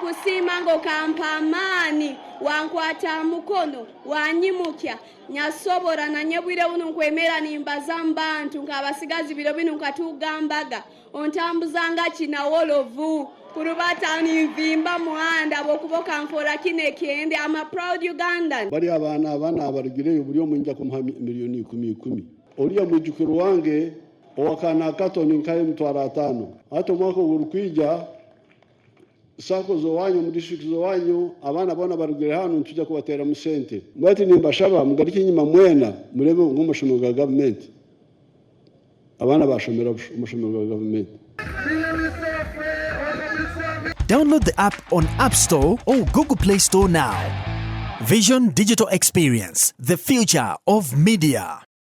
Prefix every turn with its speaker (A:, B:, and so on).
A: nkusima ngo kampa amani wankwata mukono wanyimukya nyasobora na nyebwire buno nkwemera nimbaza mbantu nkabasigazi biro bino nkatugambaga ontambuzanga kinawolovu kurubata nivimba muhanda bokuboka mfora kine kende. I'm a proud Ugandan.
B: Bari abana abarugire uburyo munja kumha miliyoni 10 oriya mujukuru wange owakana kato ninkaye mtwara 5 hato mwako urukwija sako zo wanyu mu district zo wanyu abana bona barugire hano ntujya kubatera musente mwati nimbashaba mugariki nyima mwena murebe ng'umushomo ga government abana bashomera umushomo ga government.
C: Download the app on App Store or Google Play Store now. Vision Digital Experience, the future of media.